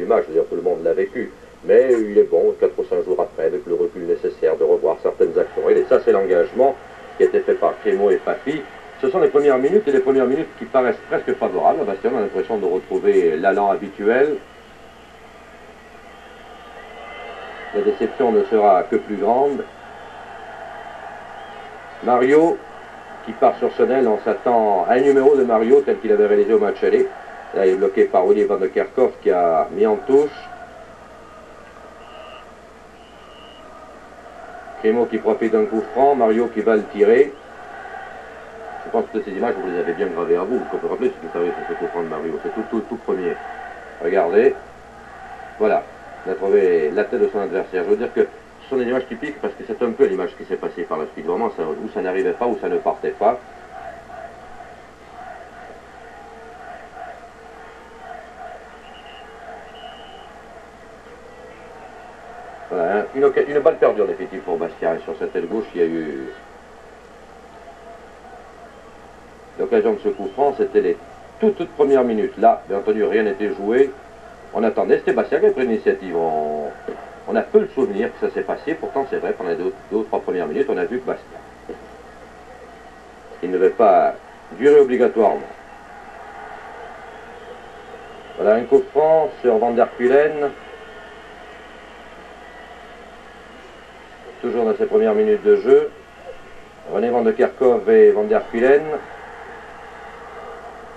du match, c'est-à-dire tout le monde l'a vécu. Mais il est bon, 4 ou 5 jours après, avec le recul nécessaire, de revoir certaines actions. Et ça, c'est l'engagement qui a été fait par Crémeau et Papy. Ce sont les premières minutes, et les premières minutes qui paraissent presque favorables. À Bastia, on a l'impression de retrouver l'allant habituel. La déception ne sera que plus grande. Mario, qui part sur son aile, on s'attend à un numéro de Mario tel qu'il avait réalisé au match aller. Là, il est bloqué par Willy van de Kerkhoff qui a mis en touche. Crémeau qui profite d'un coup franc, Mario qui va le tirer. Je pense que ces images, vous les avez bien gravées à vous. Vous pouvez vous rappeler ce que ça arrive sur ce coup franc de Mario. C'est tout premier. Regardez. Voilà. Il a trouvé la tête de son adversaire. Je veux dire que ce sont des images typiques parce que c'est un peu l'image qui s'est passée par la suite. Vraiment, où ça n'arrivait pas, où ça ne partait pas. Voilà, une balle perdue en définitive pour Bastia. Et sur cette aile gauche, il y a eu l'occasion de ce coup franc. C'était les toutes premières minutes. Là, bien entendu, rien n'était joué. On attendait. C'était Bastia qui avait pris l'initiative. On a peu le souvenir que ça s'est passé. Pourtant, c'est vrai, pendant les deux ou trois premières minutes, on a vu que Bastia. Il ne devait pas durer obligatoirement. Voilà un coup franc sur Van der Kulen. Toujours dans ses premières minutes de jeu. René Van de Kerkhoff et Van der Kulen.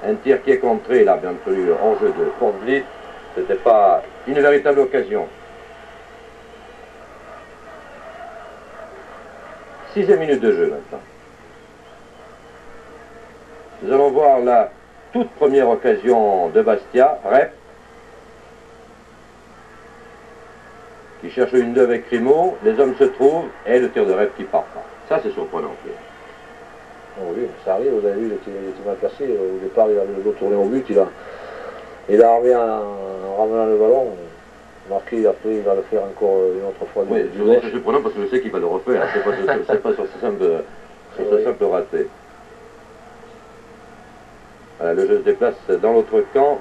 Un tir qui est contré, là, bien entendu, en jeu de Portvliet. Ce n'était pas une véritable occasion. 6e minute de jeu maintenant. Nous allons voir la toute première occasion de Bastia, Rep, qui cherche une 2 avec Crémeau, les hommes se trouvent, et le tir de Rep qui part pas. Ça, c'est surprenant. Oh oui, ça arrive, vous avez vu, il était mal placé. Au départ, il a le dos tourné au but, il a arrivé en ramenant le ballon. Marqué, après, il va le faire encore une autre fois. Oui, je vous dis que c'est surprenant parce que je sais qu'il va le refaire. C'est pas sur ce simple raté. Voilà, le jeu se déplace dans l'autre camp.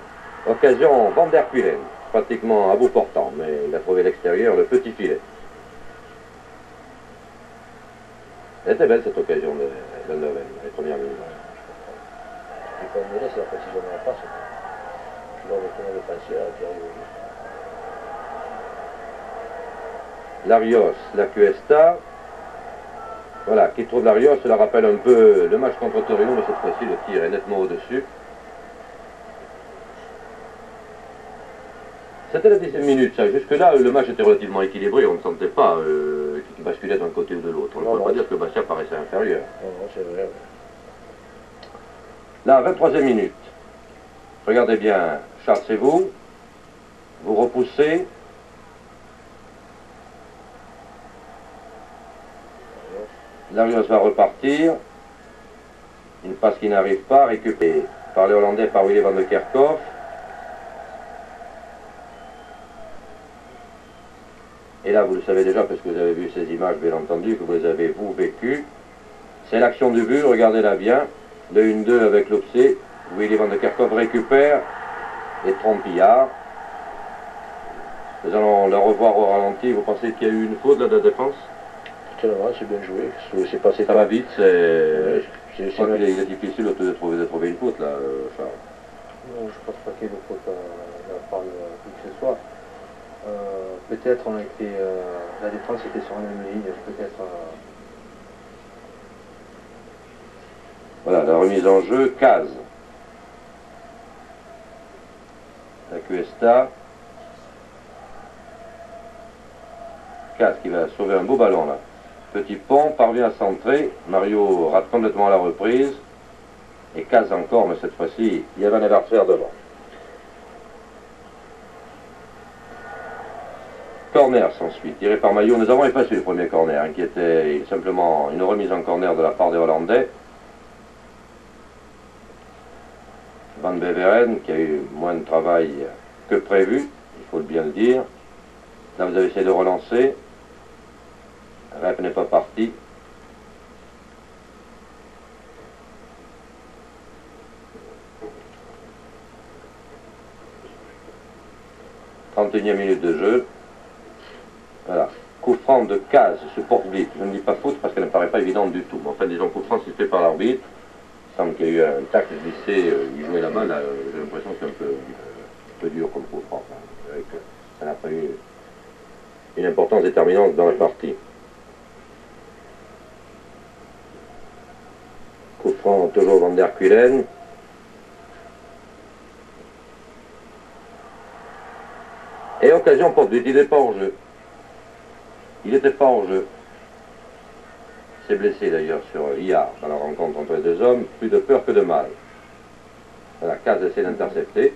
Occasion Van der Kulen, pratiquement à bout portant, mais il a trouvé l'extérieur, le petit filet. Elle était belle cette occasion de Leuven, les premières minutes. Ce qui est pas mené, c'est la précision de la passe. Qui va retourner le défenseur qui arrive au but. Larios, la Cuesta. Voilà, qui trouve Larios, cela rappelle un peu le match contre Torino, mais cette fois-ci le tir est nettement au-dessus. C'était la 10e minute, ça. Jusque-là, le match était relativement équilibré, on ne sentait pas qu'il basculait d'un côté ou de l'autre. On ne peut pas dire que Bastia paraissait inférieur. Non, c'est vrai. Là, 23e minute. Regardez bien, Charles, c'est vous. Vous repoussez. Larios va repartir. Une passe qui n'arrive pas, récupérée par les Hollandais, par Willy van de Kerkhoff. Et là, vous le savez déjà, parce que vous avez vu ces images, bien entendu, que vous les avez, vous, vécues. C'est l'action du but, regardez-la bien. Le 1-2 avec l'Opsé. Willy van de Kerkhoff récupère et trompillard. Nous allons le revoir au ralenti. Vous pensez qu'il y a eu une faute là, de la défense? C'est bien joué. C'est passé. Ça va vite, c'est... Je crois qu'il est difficile de trouver une faute là, Charles. Non, je ne pense pas qu'il y ait de faute de la part de qui que ce soit. Peut-être on a été. La défense était sur la même ligne, peut-être. Voilà, la remise en jeu, Case. La Cuesta. Case qui va sauver un beau ballon là. Petit pont, parvient à centrer. Mario rate complètement la reprise. Et Case encore, mais cette fois-ci, il y avait un adversaire devant. Corner s'ensuit, tiré par Maillot. Nous avons effacé le premier corner, hein, qui était simplement une remise en corner de la part des Hollandais. Van Beveren, qui a eu moins de travail que prévu, il faut bien le dire. Là, vous avez essayé de relancer. Rep n'est pas parti. 31e minute de jeu. Voilà. Coup franc de Case sur Porte-Vite. Je ne dis pas faute parce qu'elle ne paraît pas évidente du tout. Mais enfin, disons, coup franc sifflé par l'arbitre. Il semble qu'il y a eu un tacle glissé, il jouait la balle. J'ai l'impression que c'est un peu dur comme coup franc. Ça n'a pas eu une importance déterminante dans la partie. Coup franc toujours Van der Kulen. Et occasion Porte-Vite, il n'est pas hors jeu. Il n'était pas hors jeu. Il s'est blessé d'ailleurs sur Iard dans la rencontre entre les deux hommes. Plus de peur que de mal. Voilà, Case essaie d'intercepter.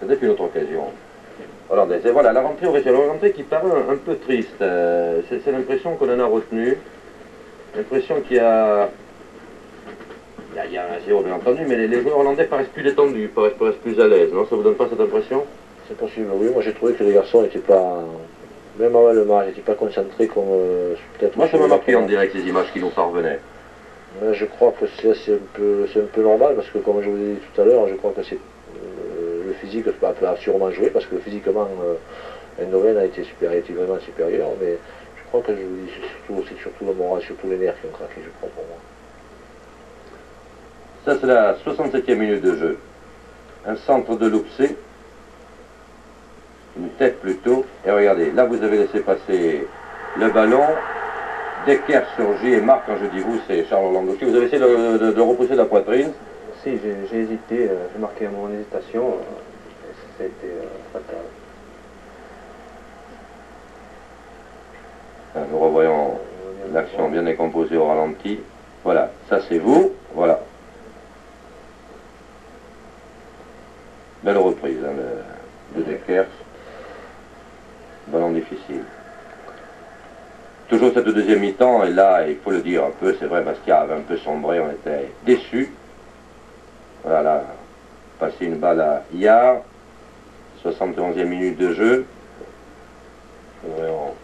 C'était une autre occasion hollandaise. Et voilà, la rentrée officielle, la rentrée qui paraît un peu triste. C'est l'impression qu'on en a retenu. L'impression qu'il y a... Il y a un 0 bien entendu, mais les joueurs hollandais paraissent plus détendus, paraissent plus à l'aise, non? Ça vous donne pas cette impression? C'est possible, oui. Moi j'ai trouvé que les garçons n'étaient pas, même avant le match, n'étaient pas concentrés comme peut-être... Moi ça m'a marqué en direct les images qui nous parvenaient. Mais je crois que c'est un peu normal, parce que comme je vous l'ai dit tout à l'heure, je crois que c'est le physique a sûrement joué, parce que physiquement, Eindhoven a été vraiment supérieur, mais je crois que c'est surtout le moral, surtout les nerfs qui ont craqué, je crois, pour moi. Ça, c'est la 67e minute de jeu. Un centre de Loupsé. Une tête plutôt. Et regardez, là, vous avez laissé passer le ballon. Decker surgit et marque, quand je dis vous, c'est Charles Landowski. Vous avez essayé de repousser la poitrine? Si, j'ai hésité, j'ai marqué un moment d'hésitation. Ça a été fatal. Nous revoyons l'action bien décomposée au ralenti. Voilà, ça c'est vous. Voilà. Belle reprise, hein, de Decker. Ballon difficile. Toujours cette deuxième mi-temps, et là, il faut le dire un peu, c'est vrai, Bastia avait un peu sombré, on était déçus. Voilà, là, passer une balle à Iard, 71e minute de jeu. Nous voyons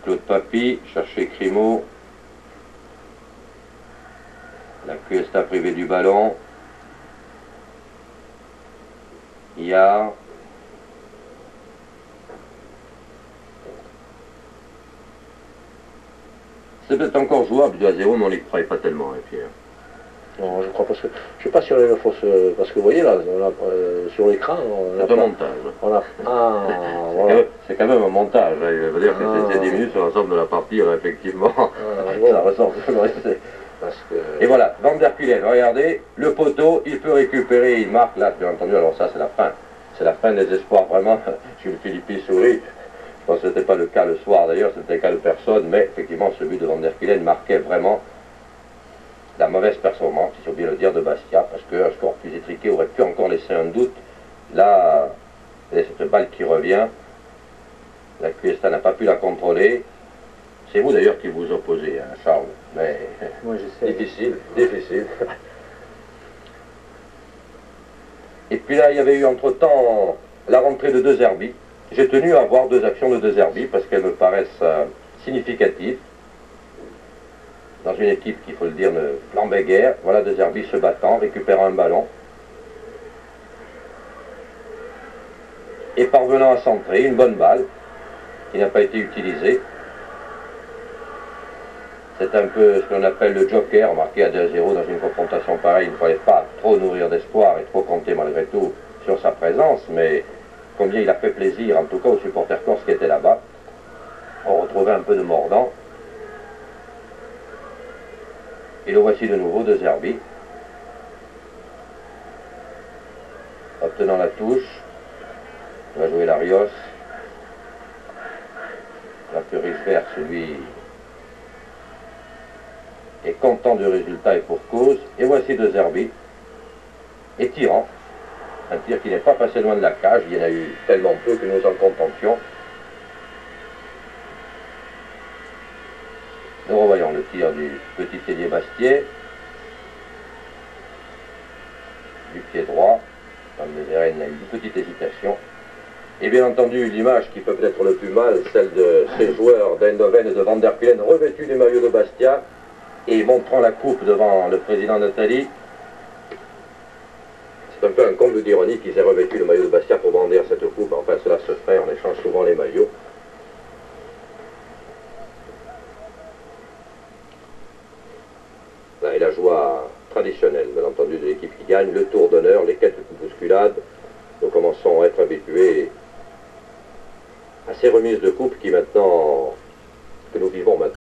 Claude Papy, chercher Crimo. La Cuesta privée du ballon. Iard. C'est peut-être encore jouable, 2 à 0, mais on n'y croyait pas tellement, hein, Pierre. Non, je crois parce que je sais pas si on a une fausse, parce que vous voyez là, on a, sur l'écran, c'est un montage. Voilà. C'est quand même un montage. Hein. Je veux dire que c'est 10 minutes sur l'ensemble de la partie, là, effectivement. Ça ressort. Parce que... Et voilà, Van der Kulen, regardez, le poteau, il peut récupérer, il marque là, bien entendu. Alors ça, c'est la fin. C'est la fin des espoirs, vraiment. Jules Philippi sourit. Je pense que ce n'était pas le cas le soir d'ailleurs, c'était le cas de personne, mais effectivement, celui de Van der Kulen marquait vraiment la mauvaise performance, si j'ai oublié de le dire, de Bastia, parce qu'un score plus étriqué aurait pu encore laisser un doute. Là, cette balle qui revient, la Cuesta n'a pas pu la contrôler. C'est vous d'ailleurs qui vous opposez, hein, Charles, mais moi, j'essaie. difficile. Et puis là, il y avait eu entre-temps la rentrée de De Zerbi. J'ai tenu à voir 2 actions de De Zerbi parce qu'elles me paraissent significatives. Dans une équipe qui, il faut le dire, ne flambait guère. Voilà De Zerbi se battant, récupérant un ballon. Et parvenant à centrer une bonne balle qui n'a pas été utilisée. C'est un peu ce qu'on appelle le joker, marqué à 2 à 0 dans une confrontation pareille. Il ne fallait pas trop nourrir d'espoir et trop compter malgré tout sur sa présence, mais combien il a fait plaisir, en tout cas aux supporters corses qui étaient là-bas. On retrouvait un peu de mordant. Et le voici de nouveau, De Zerbi. Obtenant la touche. Il va jouer Larios. La Curisvert, lui, est content du résultat et pour cause. Et voici De Zerbi. Et tirant. Un tir qui n'est pas passé loin de la cage. Il y en a eu tellement peu que nous en contentions. Nous revoyons le tir du petit ailier Bastier. Du pied droit. Van de Veren a eu une petite hésitation. Et bien entendu, l'image qui peut être le plus mal, celle de ces joueurs d'Eindhoven et de Van der Kulen revêtus du maillot de Bastia et montrant la coupe devant le président Nathalie. C'est un peu un comble d'ironie qu'ils aient revêtu le maillot de Bastia pour brandir cette coupe. Enfin, cela se ferait, on échange souvent les maillots. Là est la joie traditionnelle, bien entendu, de l'équipe qui gagne, le tour d'honneur, les quelques bousculades. Nous commençons à être habitués à ces remises de coupe qui maintenant, que nous vivons maintenant.